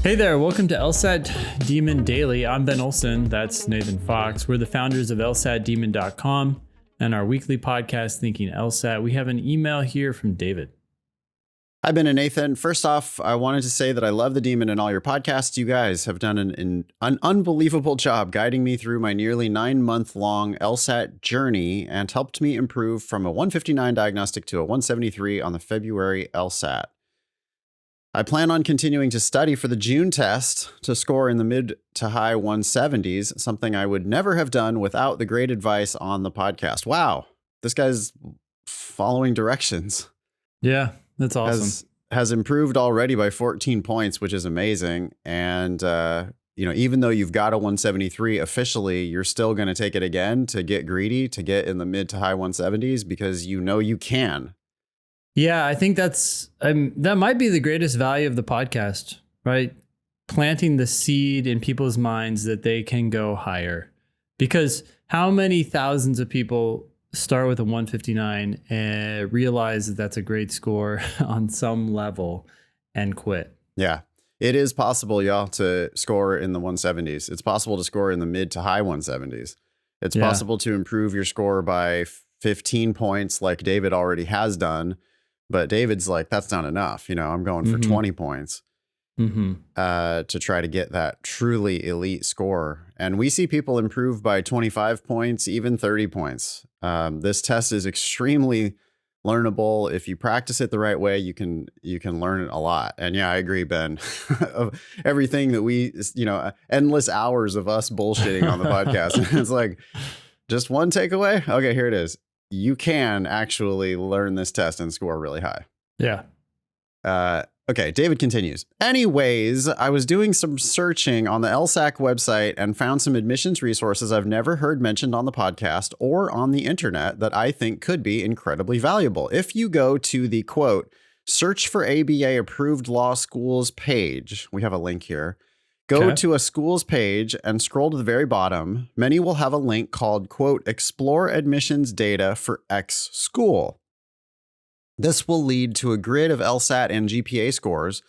Hey there, welcome to LSAT Demon Daily. I'm Ben Olson, that's Nathan Fox. We're the founders of LSATdemon.com and our weekly podcast, Thinking LSAT. We have an email here from David. Hi, Ben and Nathan. First off, I wanted to say that I love the Demon and all your podcasts. You guys have done an unbelievable job guiding me through my nearly 9-month-long LSAT journey and helped me improve from a 159 diagnostic to a 173 on the February LSAT. I plan on continuing to study for the June test to score in the mid to high 170s, something I would never have done without the great advice on the podcast. Wow, this guy's following directions. Yeah, that's awesome. Has improved already by 14 points, which is amazing. And, even though you've got a 173 officially, you're still going to take it again to get greedy, to get in the mid to high 170s because you know you can. Yeah, I think that might be the greatest value of the podcast, right? Planting the seed in people's minds that they can go higher. Because how many thousands of people start with a 159 and realize that that's a great score on some level and quit? Yeah, it is possible, y'all, to score in the 170s. It's possible to score in the mid to high 170s. It's possible to improve your score by 15 points like David already has done. But David's like, that's not enough. I'm going for 20 points to try to get that truly elite score. And we see people improve by 25 points, even 30 points. This test is extremely learnable. If you practice it the right way, you can learn it a lot. And yeah, I agree, Ben. Of everything that we, endless hours of us bullshitting on the podcast. It's like, just one takeaway. Okay, here it is. You can actually learn this test and score really high. Yeah. Okay, David continues. Anyways, I was doing some searching on the LSAC website and found some admissions resources I've never heard mentioned on the podcast or on the internet that I think could be incredibly valuable. If you go to the quote, search for ABA approved law schools page, we have a link here. Go to a school's page and scroll to the very bottom. Many will have a link called, quote, explore admissions data for X school. This will lead to a grid of LSAT and GPA scores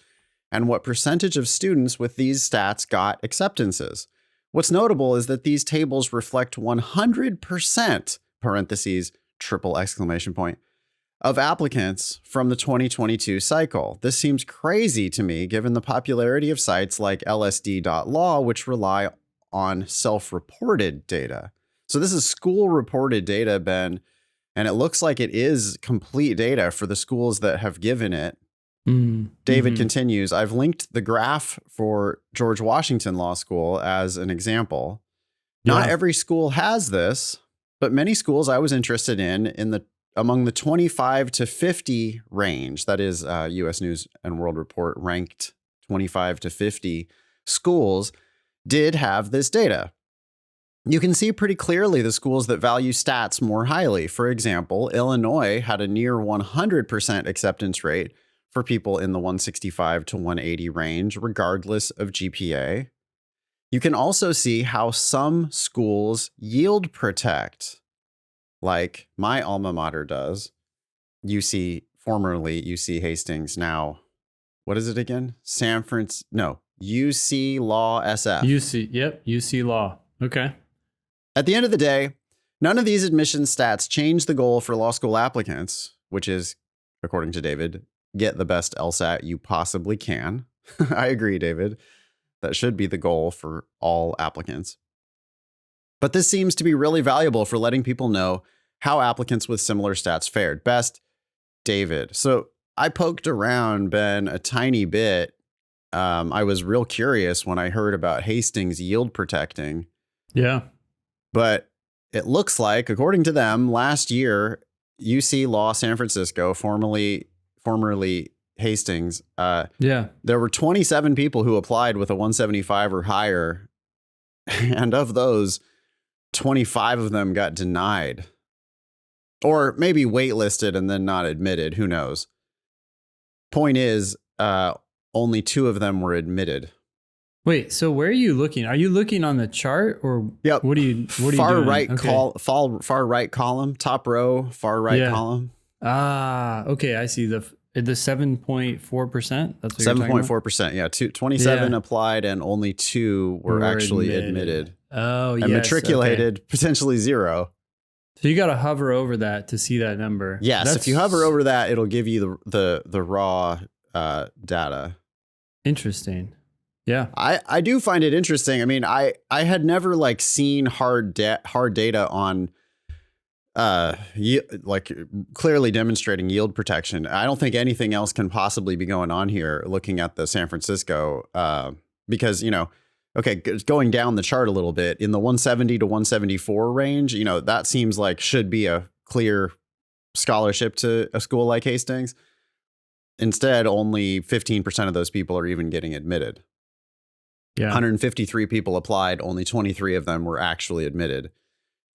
and what percentage of students with these stats got acceptances. What's notable is that these tables reflect 100%, parentheses, triple exclamation point, of applicants from the 2022 cycle. This seems crazy to me, given the popularity of sites like LSD.law, which rely on self-reported data. So this is school-reported data, Ben, and it looks like it is complete data for the schools that have given it. David continues, I've linked the graph for George Washington Law School as an example. Not every school has this, but many schools I was interested in among the 25 to 50 range, that is U.S. News and World Report ranked 25 to 50 schools, did have this data. You can see pretty clearly the schools that value stats more highly. For example, Illinois had a near 100% acceptance rate for people in the 165 to 180 range, regardless of GPA. You can also see how some schools yield protect, like my alma mater does. Formerly UC Hastings, now, what is it again? UC Law SF. UC Law. Okay. At the end of the day, none of these admission stats change the goal for law school applicants, which is, according to David, get the best LSAT you possibly can. I agree, David. That should be the goal for all applicants. But this seems to be really valuable for letting people know how applicants with similar stats fared. Best, David. So I poked around, Ben, a tiny bit. I was real curious when I heard about Hastings yield protecting. Yeah. But it looks like, according to them, last year, UC Law San Francisco, formerly Hastings, there were 27 people who applied with a 175 or higher. And of those, 25 of them got denied. Or maybe waitlisted and then not admitted. Who knows? Point is, only 2 of them were admitted. Wait, so where are you looking? Are you looking on the chart or yep. What are you far doing? Right far right column, top row, far right column. Ah, okay. I see the 7.4%. That's what you're talking about? 7.4%. Yeah. 27 applied and only 2 were actually admitted. Oh, and matriculated, potentially 0. So you got to hover over that to see that number. Yes. If you hover over that, it'll give you the raw data. Interesting. Yeah. I do find it interesting. I mean, I had never like seen hard data on like clearly demonstrating yield protection. I don't think anything else can possibly be going on here looking at the San Francisco because, okay, going down the chart a little bit in the 170 to 174 range, that seems like should be a clear scholarship to a school like Hastings. Instead, only 15% of those people are even getting admitted. Yeah. 153 people applied. Only 23 of them were actually admitted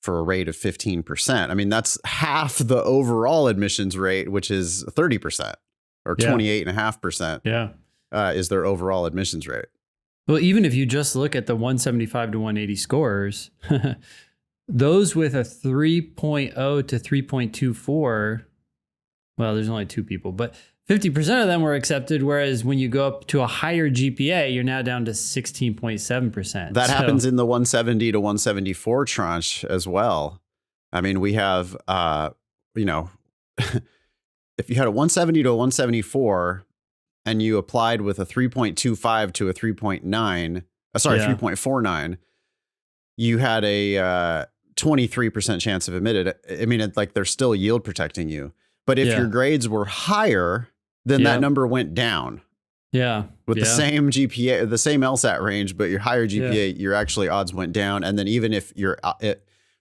for a rate of 15%. I mean, that's half the overall admissions rate, which is 30% or 28.5%. Yeah. Is their overall admissions rate. Well, even if you just look at the 175 to 180 scores, those with a 3.0 to 3.24, well, there's only 2 people, but 50% of them were accepted, whereas when you go up to a higher GPA, you're now down to 16.7%. That happens in the 170 to 174 tranche as well. I mean, we have, if you had a 170 to a 174 and you applied with a 3.25 to a 3.49, you had a 23% chance of admitted. I mean, they're still yield protecting you. But if your grades were higher, then that number went down. Yeah. With the same GPA, the same LSAT range, but your higher GPA, your actually odds went down. And then even if you're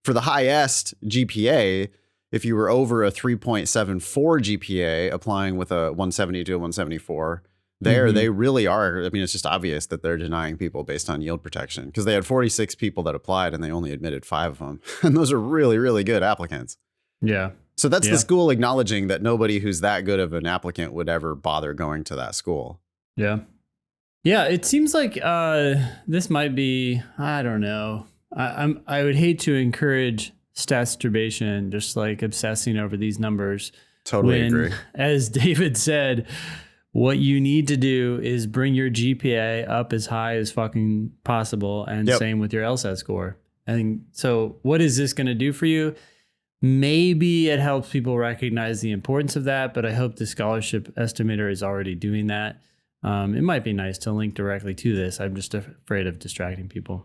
for the highest GPA, if you were over a 3.74 GPA applying with a 170 to a 174, they really are. I mean, it's just obvious that they're denying people based on yield protection because they had 46 people that applied and they only admitted 5 of them. And those are really, really good applicants. Yeah. So that's the school acknowledging that nobody who's that good of an applicant would ever bother going to that school. Yeah. Yeah. It seems like this might be, I don't know. I would hate to encourage stats-turbation, just like obsessing over these numbers. Totally agree. As David said, what you need to do is bring your GPA up as high as fucking possible. And same with your LSAT score. And so what is this going to do for you? Maybe it helps people recognize the importance of that, but I hope the scholarship estimator is already doing that. It might be nice to link directly to this. I'm just afraid of distracting people.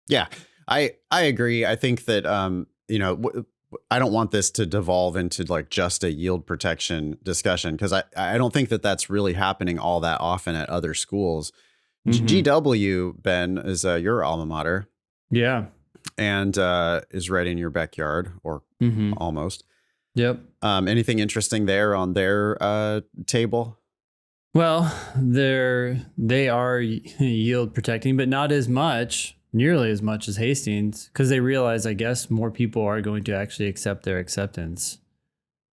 Yeah, I agree. I think that, I don't want this to devolve into like just a yield protection discussion because I don't think that that's really happening all that often at other schools. GW, Ben, is your alma mater. Yeah. And is right in your backyard or almost. Yep. Anything interesting there on their table? Well, they are yield protecting, but not nearly as much as Hastings, because they realize, I guess, more people are going to actually accept their acceptance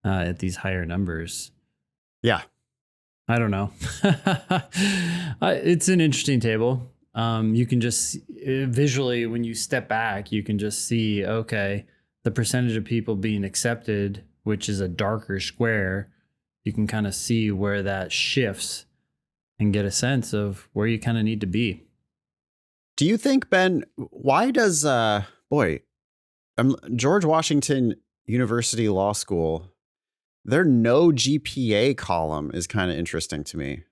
at these higher numbers. Yeah. I don't know. It's an interesting table. You can just visually, when you step back, you can just see, okay, the percentage of people being accepted, which is a darker square, you can kind of see where that shifts and get a sense of where you kind of need to be. Do you think, Ben, why does, George Washington University Law School, their no GPA column is kind of interesting to me.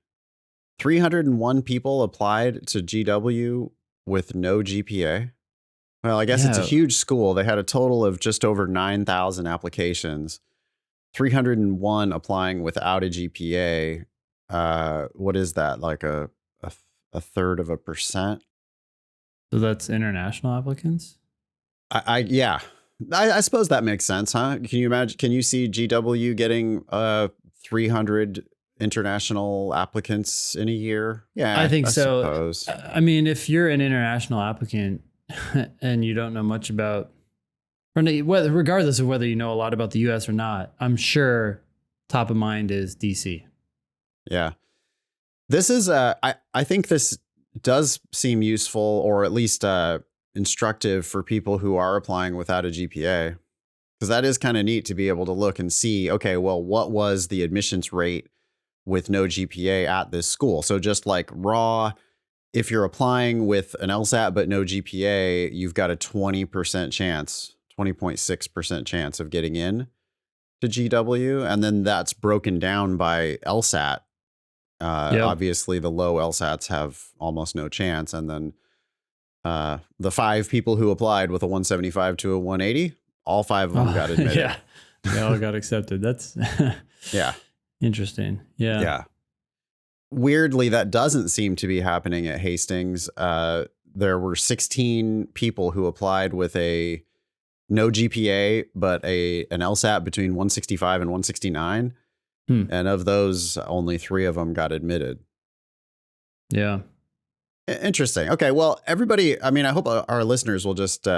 301 people applied to GW with no GPA. Well, I guess it's a huge school. They had a total of just over 9,000 applications. 301 applying without a GPA. What is that? Like a third of a percent? So that's international applicants? I suppose that makes sense, huh? Can you imagine? Can you see GW getting 300 international applicants in a year? Yeah, I think so. Suppose. I mean, if you're an international applicant and you don't know much about, regardless of whether you know a lot about the U.S. or not, I'm sure top of mind is D.C. Yeah, this is I think this does seem useful, or at least instructive for people who are applying without a GPA, because that is kind of neat to be able to look and see, okay, well, what was the admissions rate with no GPA at this school. So just like raw, if you're applying with an LSAT but no GPA, you've got a 20% chance, 20.6% chance of getting in to GW. And then that's broken down by LSAT. Obviously, the low LSATs have almost no chance. And then the 5 people who applied with a 175 to a 180, all 5 of them got admitted. Yeah, they all got accepted. That's yeah, interesting. Yeah. Yeah. Weirdly, that doesn't seem to be happening at Hastings. There were 16 people who applied with a no GPA, but an LSAT between 165 and 169. And of those, only 3 of them got admitted. Yeah. Interesting. Okay. Well, everybody, I mean, I hope our listeners will just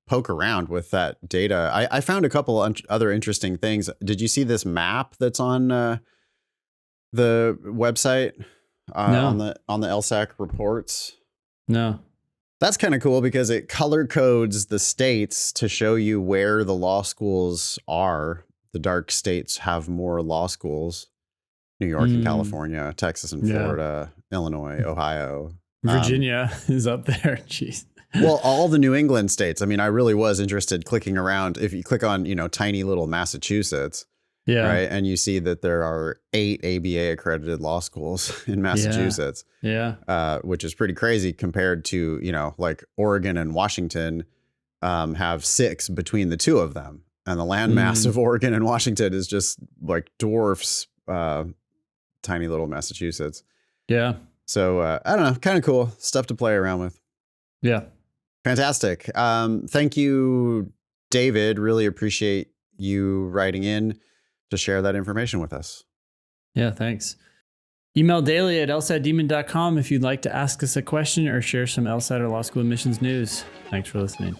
poke around with that data. I found a couple other interesting things. Did you see this map that's on the website No. on the LSAC reports? No. That's kind of cool because it color codes the states to show you where the law schools are. The dark states have more law schools: New York and California, Texas and Florida, Illinois, Ohio. Virginia is up there. Jeez. Well, all the New England states. I mean, I really was interested clicking around. If you click on, tiny little Massachusetts, right, and you see that there are 8 ABA accredited law schools in Massachusetts, which is pretty crazy compared to, like Oregon and Washington have 6 between the 2 of them. And the landmass of Oregon and Washington is just like dwarfs tiny little Massachusetts. Yeah. So I don't know, kind of cool stuff to play around with. Yeah. Fantastic. Thank you, David. Really appreciate you writing in to share that information with us. Yeah, thanks. Email daily@lsatdemon.com if you'd like to ask us a question or share some LSAT or law school admissions news. Thanks for listening.